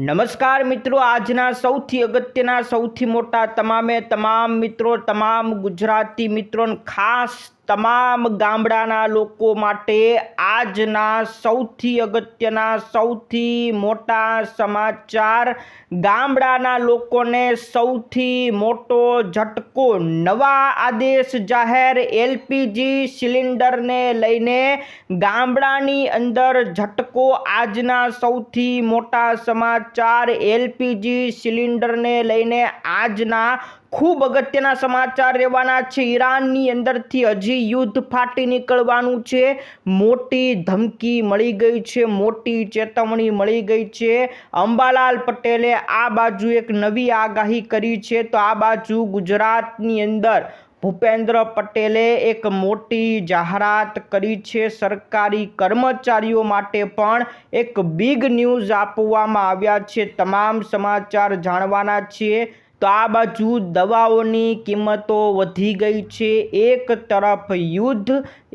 નમસ્કાર મિત્રો, આજના સૌથી અગત્યના સૌથી મોટા તમામ મિત્રો, તમામ ગુજરાતી મિત્રોને ખાસ તમામ ગામડાના લોકો માટે આજના સૌથી અગત્યના સૌથી મોટા સમાચાર। ગામડાના લોકોને સૌથી મોટો ઝટકો, નવા આદેશ જાહેર। એલપીજી સિલિન્ડરને લઈને ગામડાની અંદર ઝટકો। આજના સૌથી મોટા સમાચાર એલપીજી સિલિન્ડરને લઈને આજના ખૂબ અગત્યના સમાચાર રહેવાના છે। ઈરાનની અંદરથી હજી યુદ્ધ ફાટી નીકળવાનું છે। મોટી ધમકી મળી ગઈ છે, મોટી ચેતવણી મળી ગઈ છે। અંબાલાલ પટેલે આ બાજુ એક નવી આગાહી કરી છે, તો આ બાજુ ગુજરાતની અંદર ભૂપેન્દ્ર પટેલે એક મોટી જાહેરાત કરી છે। સરકારી કર્મચારીઓ માટે પણ એક બિગ ન્યૂઝ આપવામાં આવ્યા છે। તમામ સમાચાર જાણવાના છીએ। તો આ બાજુ દવાઓની કિંમતો વધી ગઈ છે। એક તરફ યુદ્ધ,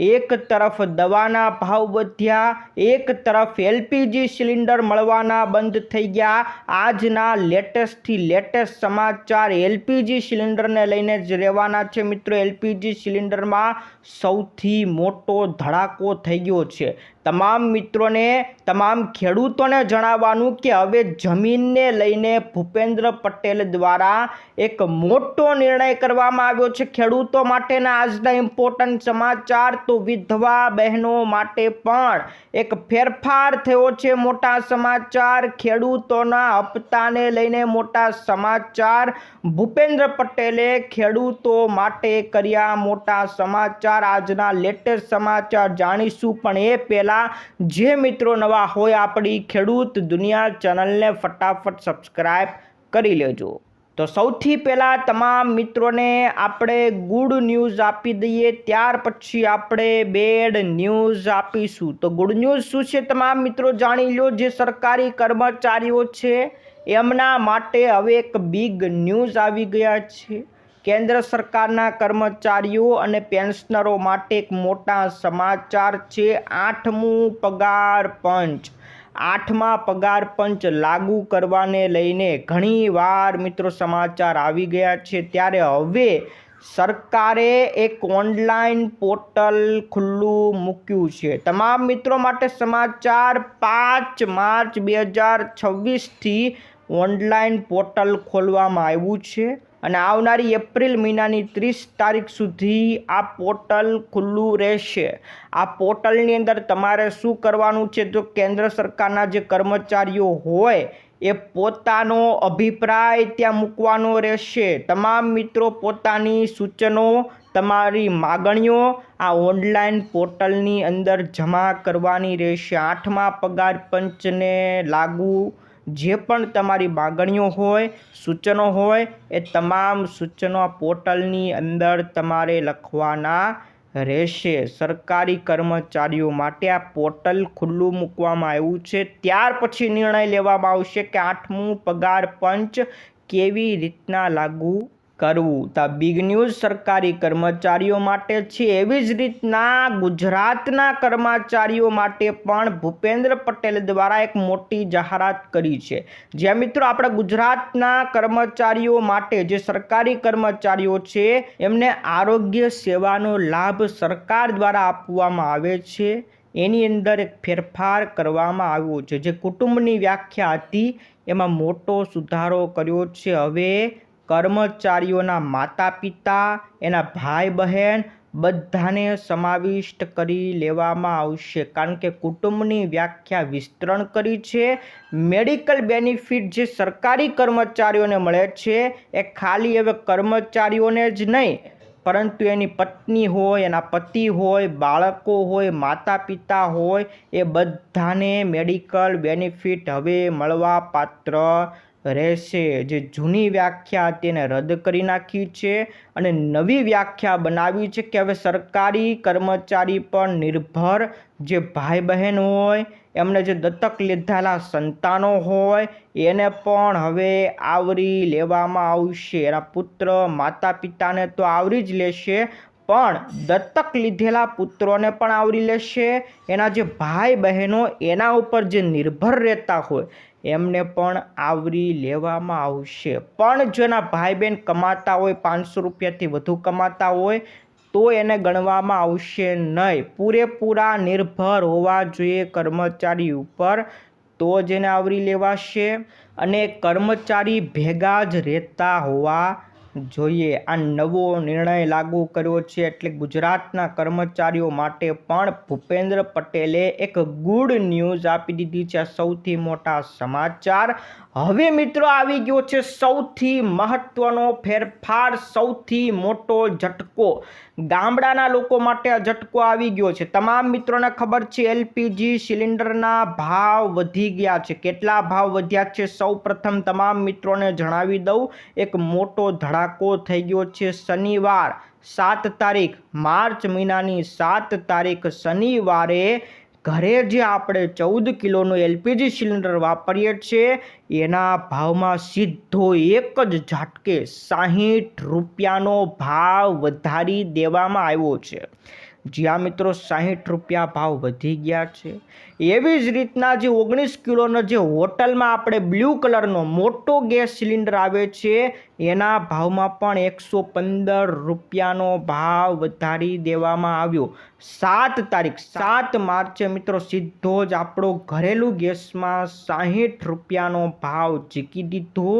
એક તરફ દવાના ભાવ વધ્યા, એક તરફ એલપીજી સિલિન્ડર મળવાના બંધ થઈ ગયા। આજના લેટેસ્ટથી લેટેસ્ટ સમાચાર એલપીજી સિલિન્ડરને લઈને જ રહેવાના છે મિત્રો। એલપીજી સિલિન્ડરમાં સૌથી મોટો ધડાકો થઈ ગયો છે। તમામ મિત્રોને, તમામ ખેડૂતોને જણાવવાનું કે હવે જમીનને લઈને ભૂપેન્દ્ર પટેલ દ્વારા એક મોટો નિર્ણય કરવામાં આવ્યો છે ખેડૂતો માટેના। આજના ઇમ્પોર્ટન્ટ સમાચાર, તો વિધવા બહેનો માટે પણ એક ફેરફાર થયો છે। મોટા સમાચાર, ખેડૂતોના હપ્તાને લઈને મોટા સમાચાર। ભૂપેન્દ્ર પટેલે ખેડૂતો માટે કર્યા મોટા સમાચાર। આજના લેટેસ્ટ સમાચાર જાણીશું, પણ એ પહેલા જે મિત્રો નવા હોય આપણી ખેડૂત દુનિયા ચેનલને ફટાફટ સબસ્ક્રાઇબ કરી લેજો। તો સૌથી પહેલાં તમામ મિત્રોને આપણે ગુડ ન્યૂઝ આપી દઈએ, ત્યાર પછી આપણે બેડ ન્યૂઝ આપીશું। તો ગુડ ન્યૂઝ શું છે તમામ મિત્રો જાણી લો। જે સરકારી કર્મચારીઓ છે એમના માટે હવે એક બિગ ન્યૂઝ આવી ગયા છે। કેન્દ્ર સરકારના કર્મચારીઓ અને પેન્શનરો માટે એક મોટા સમાચાર છે। 8મું પગાર પંચ, 8મા પગાર પંચ લાગુ કરવાને લઈને ઘણી વાર મિત્રો સમાચાર આવી ગયા છે, ત્યારે હવે સરકારે એક ઓનલાઈન પોર્ટલ ખુલ્લું મૂક્યું છે। તમામ મિત્રો માટે સમાચાર, 5 માર્ચ 2026થી ઓનલાઈન પોર્ટલ ખોલવામાં આવ્યું છે અને આવનારી એપ્રિલ મહિનાની 30 તારીખ સુધી આ પોર્ટલ ખુલ્લું રહેશે। આ પોર્ટલની અંદર તમારે શું કરવાનું છે, તો કેન્દ્ર સરકારના જે કર્મચારીઓ હોય એ પોતાનો અભિપ્રાય ત્યાં મૂકવાનો રહેશે। તમામ મિત્રો પોતાની સૂચનો, તમારી માગણીઓ આ ઓનલાઈન પોર્ટલની અંદર જમા કરવાની રહેશે। 8મા પગાર પંચને લાગુ જે પણ તમારી માગણીઓ હોય, સૂચનો હોય, એ તમામ સૂચનો આ પોર્ટલની અંદર તમારે લખવાના રહેશે। સરકારી કર્મચારીઓ માટે આ પોર્ટલ ખુલ્લું મૂકવામાં આવ્યું છે। ત્યાર પછી નિર્ણય લેવામાં આવશે કે 8મું પગાર પંચ કેવી રીતના લાગુ કરવું। તો બિગ ન્યૂઝ સરકારી કર્મચારીઓ માટે છે। એવી જ રીતના ગુજરાતના કર્મચારીઓ માટે પણ ભૂપેન્દ્ર પટેલ દ્વારા એક મોટી જાહેરાત કરી છે। જ્યાં મિત્રો આપણા ગુજરાતના કર્મચારીઓ માટે, જે સરકારી કર્મચારીઓ છે, એમને આરોગ્ય સેવાનો લાભ સરકાર દ્વારા આપવામાં આવે છે। એની અંદર એક ફેરફાર કરવામાં આવ્યો છે। જે કુટુંબની વ્યાખ્યા હતી એમાં મોટો સુધારો કર્યો છે। હવે કર્મચારીઓના માતા પિતા, એના ભાઈ બહેન બધાને સમાવિષ્ટ કરી લેવામાં આવશે, કારણ કે કુટુંબની વ્યાખ્યા વિસ્તરણ કરી છે। મેડિકલ બેનિફિટ જે સરકારી કર્મચારીઓને મળે છે એ ખાલી હવે કર્મચારીઓને જ નહીં, પરંતુ એની પત્ની હોય, એના પતિ હોય, બાળકો હોય, માતા પિતા હોય, એ બધાને મેડિકલ બેનિફિટ હવે મળવા પાત્ર રહેશે। જે જૂની વ્યાખ્યા તેને રદ કરી નાખી છે અને નવી વ્યાખ્યા બનાવી છે કે હવે સરકારી કર્મચારી પર નિર્ભર જે ભાઈ બહેન હોય, એમને જે દત્તક લીધેલા સંતાનો હોય, એને પણ હવે આવરી લેવામાં આવશે। એના પુત્ર માતા પિતાને તો આવરી જ લેશે, પણ દત્તક લીધેલા પુત્રોને પણ આવરી લેશે। એના જે ભાઈ બહેનો એના ઉપર જે નિર્ભર રહેતા હોય એમને પણ આવરી લેવામાં આવશે. પણ જો એના ભાઈ બહેન કમાતા હોય, 500 રૂપિયાથી વધુ કમાતા હોય તો એને ગણવામાં આવશે નહીં. પૂરેપૂરા નિર્ભર હોવા જોઈએ કર્મચારી ઉપર, તો જ એને આવરી લેવાશે અને કર્મચારી ભેગા જ રહેતા હોવા જોઈએ. આ નવો નિર્ણય લાગુ કર્યો છે એટલે ગુજરાતના કર્મચારીઓ માટે પણ ભૂપેન્દ્ર પટેલે એક ગુડ ન્યૂઝ આપી દીધી છે. આ સૌથી મોટા સમાચાર. હવે મિત્રો આવી ગયો છે સૌથી મહત્વનો ફેરફાર, સૌથી મોટો ઝટકો. ગામડાના લોકો માટે આ ઝટકો આવી ગયો છે. તમામ મિત્રોને ખબર છે એલપીજી સિલિન્ડરના ભાવ વધી ગયા છે. કેટલા ભાવ વધ્યા છે સૌ પ્રથમ તમામ મિત્રોને જણાવી દઉં. એક મોટો ધડાકો થઈ ગયો છે. શનિવાર 7 તારીખ, માર્ચ મહિનાની 7 તારીખ શનિવારે ઘરે જે આપણે 14 કિલોનું એલપીજી સિલિન્ડર વાપરીએ છીએ એના ભાવમાં સીધો એક જ ઝાટકે 60 રૂપિયાનો ભાવ વધારી દેવામાં આવ્યો છે. જ્યાં મિત્રો 60 રૂપિયા ભાવ વધી ગયા છે. એવી જ રીતના જે 19 કિલોનો જે હોટલમાં આપણે બ્લુ કલરનો મોટો ગેસ સિલિન્ડર આવે છે એના ભાવમાં પણ 115 રૂપિયાનો ભાવ વધારી દેવામાં આવ્યો. 7 તારીખ 7 માર્ચે મિત્રો સીધો જ આપણો ઘરેલું ગેસમાં 60 રૂપિયાનો ભાવ ઝીકી દીધો.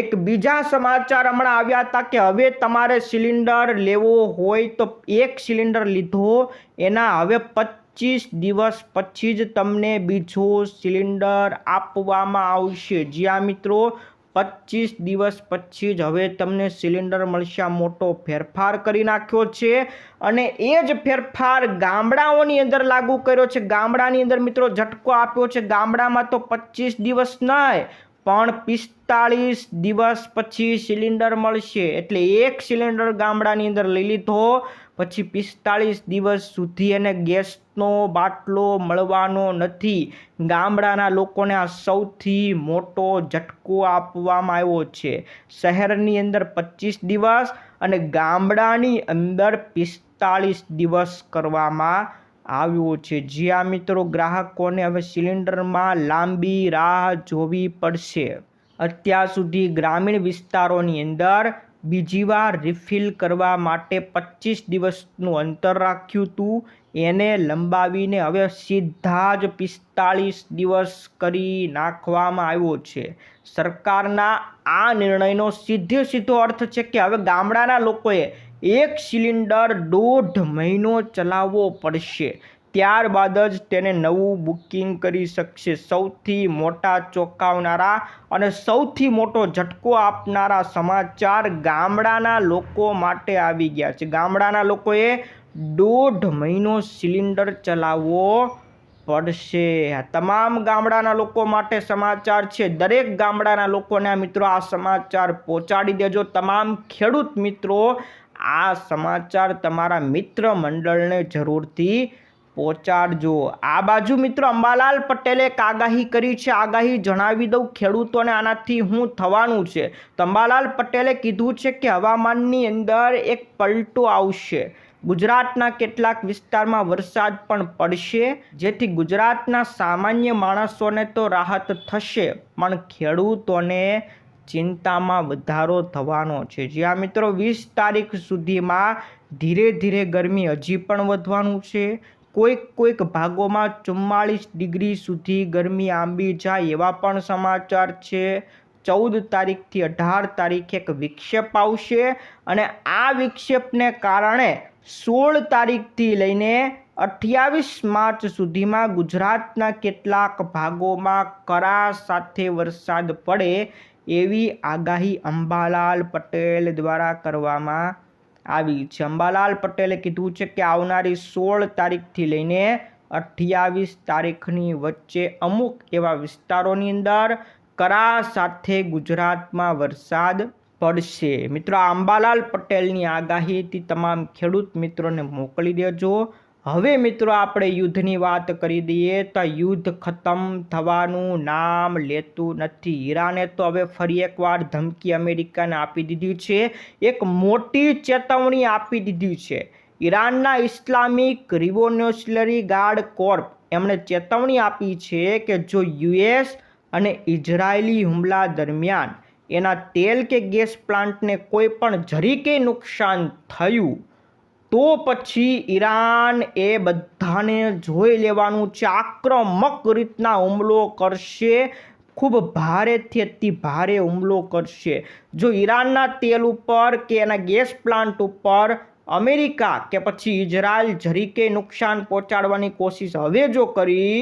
એક બીજા સમાચાર હમણાં આવ્યા હતા કે હવે તમારે સિલિન્ડર લેવો હોય તો એક સિલિન્ડર લીધો એના હવે 25 દિવસ પછી જ તમને બીજો સિલિન્ડર આપવામાં આવશે. જ્યાં મિત્રો 25 દિવસ પછી જ હવે તમને સિલિન્ડર મળશે. આ મોટો ફેરફાર કરી નાખ્યો છે અને એ જ ફેરફાર ગામડાઓની અંદર લાગુ કર્યો છે. ગામડાની અંદર મિત્રો ઝટકો આપ્યો છે. ગામડામાં તો 25 દિવસ નહીં પણ 45 દિવસ પછી સિલિન્ડર મળશે. એટલે એક સિલિન્ડર ગામડાની અંદર લઈ લીધો પછી 45 દિવસ સુધી એને ગેસનો બાટલો મળવાનો નથી. ગામડાના લોકોને આ સૌથી મોટો ઝટકો આપવામાં આવ્યો છે. શહેરની અંદર 25 દિવસ અને ગામડાની અંદર 45 દિવસ કરવામાં આવ્યો છે. જ્યાં મિત્રો ગ્રાહકોને હવે સિલિન્ડરમાં લાંબી રાહ જોવી પડશે. અત્યાર સુધી ગ્રામીણ વિસ્તારોની અંદર બીજી વાર રિફિલ કરવા માટે 25 દિવસનું અંતર રાખ્યું હતું. એને લંબાવીને હવે સીધા જ 45 દિવસ કરી નાખવામાં આવ્યો છે. સરકારના આ નિર્ણયનો સીધો અર્થ છે કે હવે ગામડાના લોકોએ એક સિલિન્ડર 1.5 મહિનો ચલાવવો પડશે. ત્યારબાદ જ તેને નવું બુકિંગ કરી શકશે. સૌથી મોટા ચોંકાવનારા અને સૌથી મોટો ઝટકો આપનારા સમાચાર ગામડાના લોકો માટે આવી ગયા છે. ગામડાના લોકોએ 1.5 મહિનો સિલિન્ડર ચલાવવો પડશે. તમામ ગામડાના લોકો માટે સમાચાર છે. દરેક ગામડાના લોકોને મિત્રો આ સમાચાર પહોંચાડી દેજો. તમામ ખેડૂત મિત્રો આ સમાચાર તમારા મિત્ર મંડળને જરૂરથી પહોંચાડજો. આ બાજુ મિત્રો અંબાલાલ પટેલે એક આગાહી કરી છે. આગાહી જણાવી દઉં ખેડૂતોને આનાથી શું થવાનું છે. તો અંબાલાલ પટેલે કીધું છે કે હવામાનની અંદર એક પલટો આવશે. ગુજરાતના કેટલાક વિસ્તારમાં વરસાદ પણ પડશે જેથી ગુજરાતના સામાન્ય માણસોને તો રાહત થશે પણ ખેડૂતોને ચિંતામાં વધારો થવાનો છે. જ્યાં મિત્રો 20 તારીખ સુધીમાં ધીરે ધીરે ગરમી હજી પણ વધવાનું છે. કોઈક ભાગોમાં 44 ડિગ્રી સુધી ગરમી આંબી જાય એવા પણ સમાચાર છે. 14 તારીખથી 18 તારીખે એક વિક્ષેપ આવશે અને આ વિક્ષેપને કારણે 16 તારીખથી લઈને 28 માર્ચ સુધીમાં ગુજરાતના કેટલાક ભાગોમાં કરા સાથે વરસાદ પડે એવી આગાહી અંબાલાલ પટેલ દ્વારા કરવામાં આવી છે. અંબાલાલ પટેલે કીધું છે કે આવનારી 16 તારીખથી લઈને 28 તારીખની વચ્ચે અમુક એવા વિસ્તારોની અંદર કરા સાથે ગુજરાતમાં વરસાદ પડશે. મિત્રો આ અંબાલાલ પટેલની આગાહીથી તમામ ખેડૂત મિત્રોને મોકલી દેજો. હવે મિત્રો આપણે યુદ્ધની વાત કરી દઈએ તો યુદ્ધ ખતમ થવાનું નામ લેતું નથી. ઈરાને તો હવે ફરી એકવાર ધમકી અમેરિકાને આપી દીધી છે. એક મોટી ચેતવણી આપી દીધી છે. ઈરાનના ઇસ્લામિક રિવોલ્યુશનરી ગાર્ડ કોર્પ એમણે ચેતવણી આપી છે કે જો યુએસ અને ઇઝરાયેલી હુમલા દરમિયાન એના તેલ કે ગેસ પ્લાન્ટને કોઈ પણ જરીકે નુકસાન થયું તો પછી ઈરાન એ બધાને જોઈ લેવાનું છે, આક્રમક રીતના હુમલો કરશે, ખૂબ ભારેથી અતિ ભારે હુમલો કરશે. જો ઈરાનના તેલ ઉપર કે એના ગેસ પ્લાન્ટ ઉપર અમેરિકા કે પછી ઇઝરાયલ જરીકે નુકસાન પહોંચાડવાની કોશિશ હવે જો કરી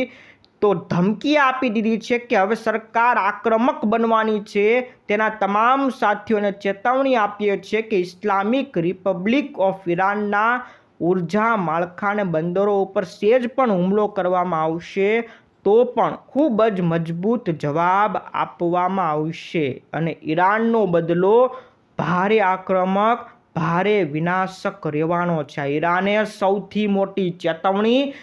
તો ધમકી આપી દીધી છે કે હવે સરકાર આક્રમક બનવાની છે. તેના તમામ સાથીઓને ચેતવણી આપીએ છીએ કે ઇસ્લામિક રિપબ્લિક ઓફ ઈરાનના ઉર્જા માળખાને બંદરો ઉપર સેજ પણ હુમલો કરવામાં આવશે તો પણ ખૂબ જ મજબૂત જવાબ આપવામાં આવશે અને ઈરાનનો બદલો ભારે આક્રમક, ભારે વિનાશક રહેવાનો છે. ઈરાને સૌથી મોટી ચેતવણી,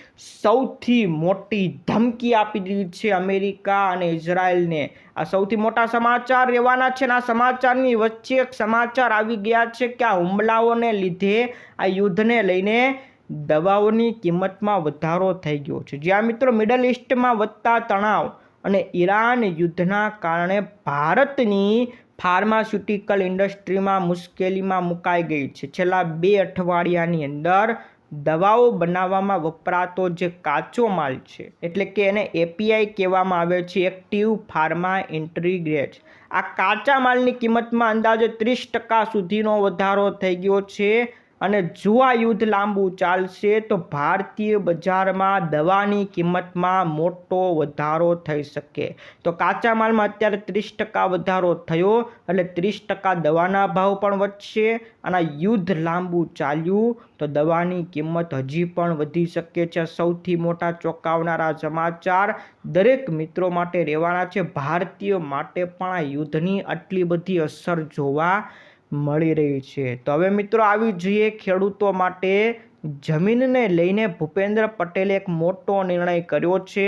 સૌથી મોટી ધમકી આપી દીધી છે અમેરિકા અને ઇઝરાયલને. આ સૌથી મોટા સમાચાર રહેવાના છે અને આ સમાચારની વચ્ચે એક સમાચાર આવી ગયા છે કે આ હુમલાઓને લીધે, આ યુદ્ધને લઈને દવાઓની કિંમતમાં વધારો થઈ ગયો છે. જ્યાં મિત્રો મિડલ ઇસ્ટમાં વધતા તણાવ અને ઈરાન યુદ્ધના કારણે ભારતની ફાર્માસ્યુટિકલ ઇન્ડસ્ટ્રીમાં મુશ્કેલીમાં મુકાઈ ગઈ છે. છેલ્લા 2 અઠવાડિયાની અંદર દવાઓ બનાવવામાં વપરાતો જે કાચો માલ છે, એટલે કે એને એપીઆઈ કહેવામાં આવે છે, એક્ટિવ ફાર્મા ઇન્ટિગ્રેટ્સ, આ કાચા માલની કિંમતમાં અંદાજે 30% સુધીનો વધારો થઈ ગયો છે. અને જો આ યુદ્ધ લાંબુ ચાલશે તો ભારતીય બજારમાં દવાની કિંમતમાં મોટો વધારો થઈ શકે. તો કાચા માલમાં અત્યારે 30% વધારો થયો એટલે 30% દવાના ભાવ પણ વધશે અને યુદ્ધ લાંબુ ચાલ્યું તો દવાની કિંમત હજી પણ વધી શકે છે. સૌથી મોટા ચોંકાવનારા સમાચાર દરેક મિત્રો માટે રહેવાના છે. ભારતીય માટે પણ આ યુદ્ધની આટલી બધી અસર જોવા મળી રહી છે. તો હવે મિત્રો આવી જઈએ ખેડૂતો માટે જમીનને લઈને ભૂપેન્દ્ર પટેલે એક મોટો નિર્ણય કર્યો છે.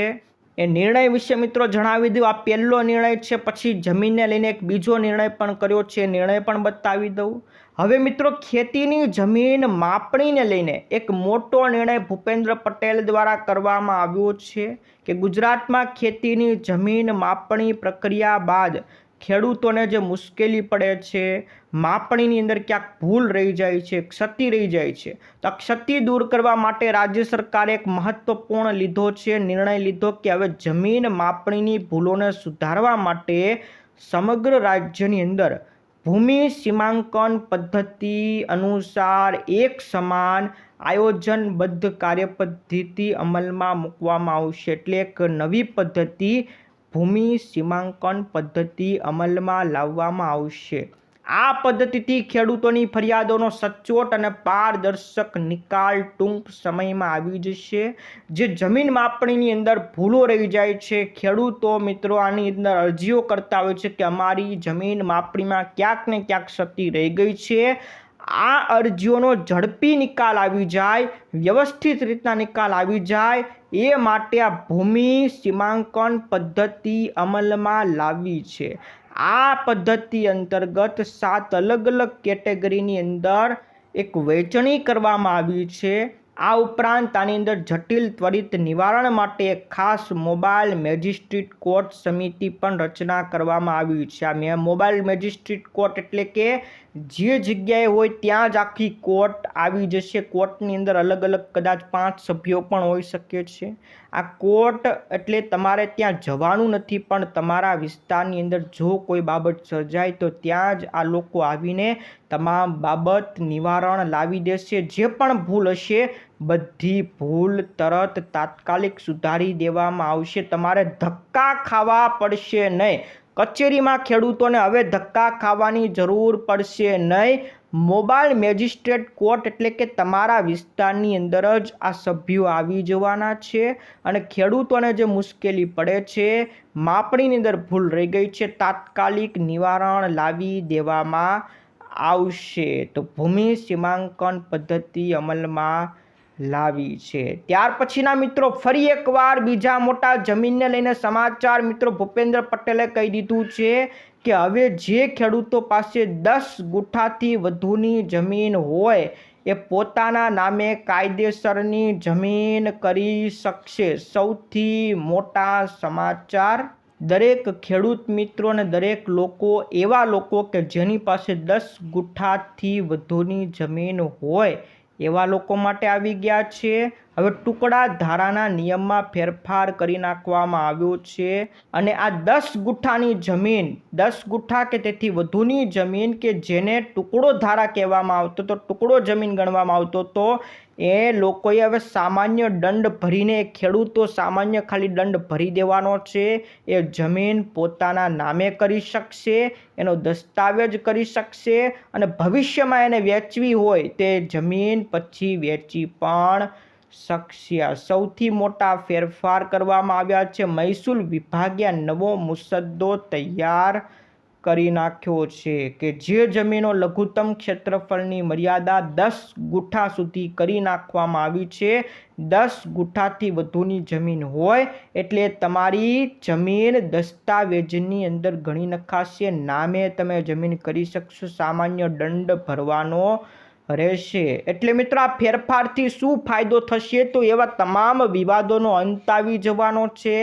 એ નિર્ણય વિશે મિત્રો જણાવી દઉં. આ પહેલો નિર્ણય છે, પછી જમીનને લઈને એક બીજો નિર્ણય પણ કર્યો છે, નિર્ણય પણ બતાવી દઉં. હવે મિત્રો ખેતીની જમીન માપણીને લઈને એક મોટો નિર્ણય ભૂપેન્દ્ર પટેલ દ્વારા કરવામાં આવ્યો છે કે ગુજરાતમાં ખેતીની જમીન માપણી પ્રક્રિયા બાદ ખેડૂતોને જે મુશ્કેલી પડે છે, માપણીની અંદર ક્યાંક ભૂલ રહી જાય છે, ક્ષતિ રહી જાય છે, તો આ ક્ષતિ દૂર કરવા માટે રાજ્ય સરકારે એક મહત્વપૂર્ણ નિર્ણય લીધો કે હવે જમીન માપણીની ભૂલોને સુધારવા માટે સમગ્ર રાજ્યની અંદર ભૂમિ સીમાંકન પદ્ધતિ અનુસાર એક સમાન આયોજનબદ્ધ કાર્યપદ્ધતિ અમલમાં મૂકવામાં આવશે. એટલે એક નવી પદ્ધતિ ભૂમિ સીમાંકન પદ્ધતિ અમલમાં લાવવામાં આવશે. આ પદ્ધતિથી ખેડૂતોની ફરિયાદોનો સચોટ અને પારદર્શક નિકાલ ટૂંક સમયમાં આવી જશે. જે જમીન માપણીની અંદર ભૂલો રહી જાય છે, ખેડૂતો મિત્રો આની અંદર અરજીઓ કરતા હોય છે કે અમારી જમીન માપણીમાં ક્યાંક ને ક્યાંક ક્ષતિ રહી ગઈ છે. આ અરજીઓનો ઝડપી નિકાલ આવી જાય, વ્યવસ્થિત રીતના નિકાલ આવી જાય એ માટે આ ભૂમિ સીમાંકન પદ્ધતિ અમલમાં લાવી છે. આ પદ્ધતિ અંતર્ગત 7 અલગ અલગ કેટેગરીની અંદર એક વહેંચણી કરવામાં આવી છે. આ ઉપરાંત આની અંદર જટિલ ત્વરિત નિવારણ માટે એક ખાસ મોબાઈલ મેજિસ્ટ્રેટ કોર્ટ સમિતિ પણ રચના કરવામાં આવી છે. આ મોબાઈલ મેજિસ્ટ્રેટ કોર્ટ એટલે કે જે જગ્યાએ હોય ત્યાં જ આખી કોર્ટ આવી જશે. કોર્ટની અંદર અલગ અલગ કદાચ 5 સભ્યો પણ હોઈ શકે છે. આ કોર્ટ એટલે તમારે ત્યાં જવાનું નથી, પણ તમારા વિસ્તારની અંદર જો કોઈ બાબત સર્જાય તો ત્યાં જ આ લોકો આવીને તમામ બાબત નિવારણ લાવી દેશે. જે પણ ભૂલ હશે બધી ભૂલ તરત તાત્કાલિક સુધારી દેવામાં આવશે. તમારે ધક્કા ખાવા પડશે નહીં. કચેરીમાં ખેડૂતોને હવે ધક્કા ખાવાની જરૂર પડશે નહીં. મોબાઈલ મેજિસ્ટ્રેટ કોર્ટ એટલે કે તમારા વિસ્તારની અંદર જ આ સભ્યો આવી જવાના છે અને ખેડૂતોને જે મુશ્કેલી પડે છે, માપણીની અંદર ભૂલ રહી ગઈ છે, તાત્કાલિક નિવારણ લાવી દેવામાં આવશે. તો ભૂમિ સીમાંકન પદ્ધતિ અમલમાં લાવી છે. ત્યાર પછીના મિત્રો ફરી એકવાર બીજા મોટા જમીનને લઈને સમાચાર મિત્રો ભૂપેન્દ્ર પટેલે કહી દીધું છે કે હવે જે ખેડૂતો પાસે 10 ગુઠાથી વધુની જમીન હોય એ પોતાના નામે કાયદેસરની જમીન કરી શકશે. સૌથી મોટા સમાચાર દરેક ખેડૂત મિત્રો અને દરેક લોકો એવા લોકો કે જેની પાસે 10 ગુઠ્ઠાથી વધુની જમીન હોય એવા લોકો માટે આવી ગયા છે। હવે ટુકડા ધારાના નિયમમાં ફેરફાર કરી નાખવામાં આવ્યો છે અને આ 10 ગુઠ્ઠાની જમીન 10 ગુઠ્ઠા કે તેથી વધુની જમીન કે જેને ટુકડો ધારા કહેવામાં આવતો તો ટુકડો જમીન ગણવામાં આવતો તો એ લોકોએ હવે સામાન્ય દંડ ભરીને ખેડૂતો સામાન્ય ખાલી દંડ ભરી દેવાનો છે। એ જમીન પોતાના નામે કરી શકશે, એનો દસ્તાવેજ કરી શકશે અને ભવિષ્યમાં એને વેચવી હોય તે જમીન પછી વેચી પણ શકશે। સૌથી મોટા ફેરફાર કરવામાં આવ્યા છે। મહેસૂલ વિભાગે નવો મુસદ્દો તૈયાર કરી નાખ્યો છે કે જે જમીનો લઘુત્તમ ક્ષેત્રફળની મર્યાદા 10 ગુઠ્ઠા સુધી કરી નાખવામાં આવી છે। 10 ગુઠ્ઠાથી વધુની જમીન હોય એટલે તમારી જમીન દસ્તાવેજની અંદર ગણી નખાશે, નામે તમે જમીન કરી શકશો, સામાન્ય દંડ ભરવાનો રહેશે। એટલે મિત્રો આ ફેરફારથી શું ફાયદો થશે તો એવા તમામ વિવાદોનો અંત આવી જવાનો છે।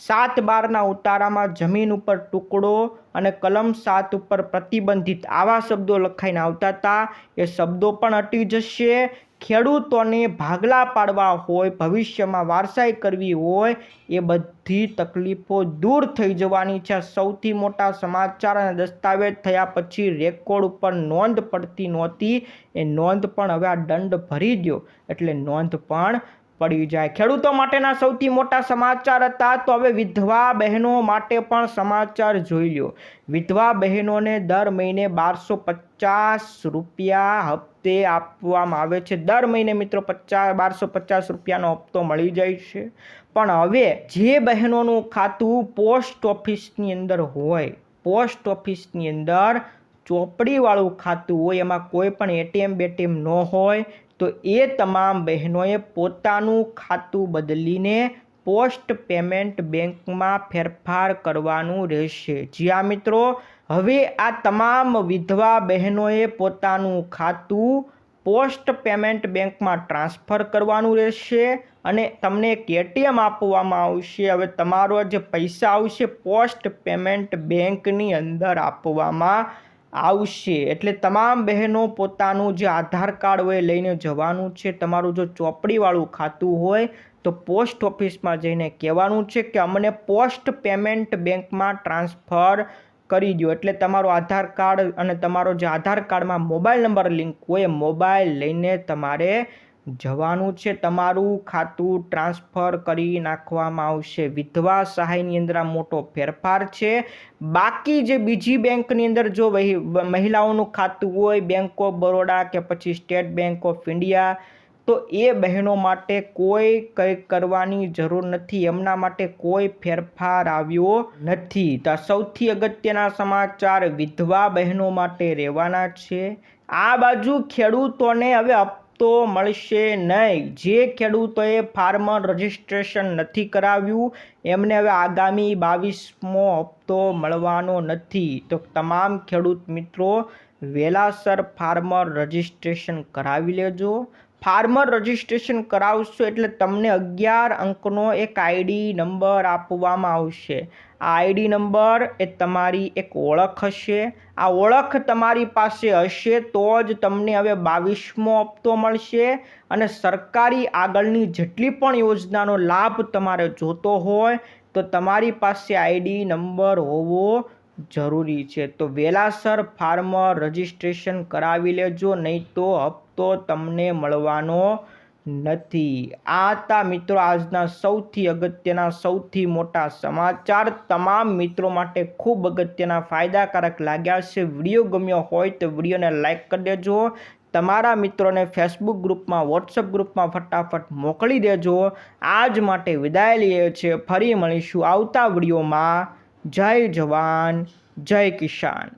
7/12ના ઉતારામાં જમીન ઉપર ટુકડો અને કલમ 7 ઉપર પ્રતિબંધિત આવા શબ્દો લખાઈને આવતા હતા એ શબ્દો પણ હટી જશે। ખેડૂતોને ભાગલા પાડવા હોય, ભવિષ્યમાં વારસાઈ કરવી હોય એ બધી તકલીફો દૂર થઈ જવાની છે। સૌથી મોટા સમાચાર અને દસ્તાવેજ થયા પછી રેકોર્ડ ઉપર નોંધ પડતી નહોતી એ નોંધ પણ હવે આ દંડ ભરી દો એટલે નોંધ પણ પડી જાય। ખેડૂતો માટેના સૌથી મોટા સમાચાર હતા તો હવે વિધવા બહેનો માટે પણ સમાચાર જોઈ લો। વિધવા બહેનોને દર મહિને 1250 રૂપિયા હપ્તે આપવામાં આવે છે। દર મહિને મિત્રો 1250 રૂપિયાનો હપ્તો મળી જાય છે। પણ હવે જે બહેનોનું ખાતું પોસ્ટ ઓફિસની અંદર હોય, પોસ્ટ ઓફિસની અંદર ચોપડીવાળું ખાતું હોય, એમાં કોઈ પણ એટીએમ બેટીએમ ન હોય તો એ તમામ બહેનોએ પોતાનું ખાતું બદલીને પોસ્ટ પેમેન્ટ બેંકમાં ફેરફાર કરવાનું રહેશે। જ્યાં મિત્રો હવે આ તમામ વિધવા બહેનોએ પોતાનું ખાતું પોસ્ટ પેમેન્ટ બેંકમાં ટ્રાન્સફર કરવાનું રહેશે અને તમને એક એટીએમ આપવામાં આવશે। હવે તમારો જે પૈસા આવશે પોસ્ટ પેમેન્ટ બેંકની અંદર આપવામાં આવશે। એટલે તમામ બહેનો પોતાનું જે આધાર કાર્ડ હોય લઈને જવાનું છે। તમારું જો ચોપડીવાળું ખાતું હોય તો પોસ્ટ ઓફિસમાં જઈને કહેવાનું છે કે અમને પોસ્ટ પેમેન્ટ બેંકમાં ટ્રાન્સફર કરી દો। એટલે તમારું આધાર કાર્ડ અને તમારો જે આધાર કાર્ડમાં મોબાઈલ નંબર લિંક હોય એ મોબાઈલ લઈને તમારે જવાનું છે, તમારું ખાતું ટ્રાન્સફર કરી નાખવામાં આવશે। વિધવા સહાયની અંદર આ મોટો ફેરફાર છે। બાકી જે બીજી બેંકની અંદર જો મહિલાઓનું ખાતું હોય, બેંક ઓફ બરોડા કે પછી સ્ટેટ બેંક ઓફ ઇન્ડિયા, તો એ બહેનો માટે કોઈ કંઈ કરવાની જરૂર નથી, એમના માટે કોઈ ફેરફાર આવ્યો નથી। તો સૌથી અગત્યના સમાચાર વિધવા બહેનો માટે રહેવાના છે। આ બાજુ ખેડૂતોને હવે હપ્તો મળશે નહીં। જે ખેડૂતોએ ફાર્મર રજિસ્ટ્રેશન નથી કરાવ્યું એમને હવે આગામી 22મો હપ્તો મળવાનો નથી। તો તમામ ખેડૂત મિત્રો વહેલાસર ફાર્મર રજિસ્ટ્રેશન કરાવી લેજો। ફાર્મર રજિસ્ટ્રેશન કરાવશો એટલે તમને 11 અંકનો એક આઈડી નંબર આપવામાં આવશે। આ આઈડી નંબર એ તમારી એક ઓળખ હશે। આ ઓળખ તમારી પાસે હશે તો જ તમને હવે 22મો હપ્તો મળશે અને સરકારી આગળની જેટલી પણ યોજનાનો લાભ તમારે જોતો હોય તો તમારી પાસે આઈડી નંબર હોવો જરૂરી છે। તો વહેલાસર ફાર્મર રજિસ્ટ્રેશન કરાવી લેજો, નહીં તો હપ્તો તમને મળવાનો નથી। આ હતા મિત્રો આજના સૌથી અગત્યના સૌથી મોટા સમાચાર। તમામ મિત્રો માટે ખૂબ અગત્યના ફાયદાકારક લાગ્યા છે। વિડીયો ગમ્યો હોય તો વિડીયોને લાઈક કરી દેજો, તમારા મિત્રોને ફેસબુક ગ્રુપમાં, વોટ્સઅપ ગ્રુપમાં ફટાફટ મોકલી દેજો। આજ માટે વિદાય લઈએ છીએ, ફરી મળીશું આવતા વિડીયોમાં। જય જવાન, જય કિસાન।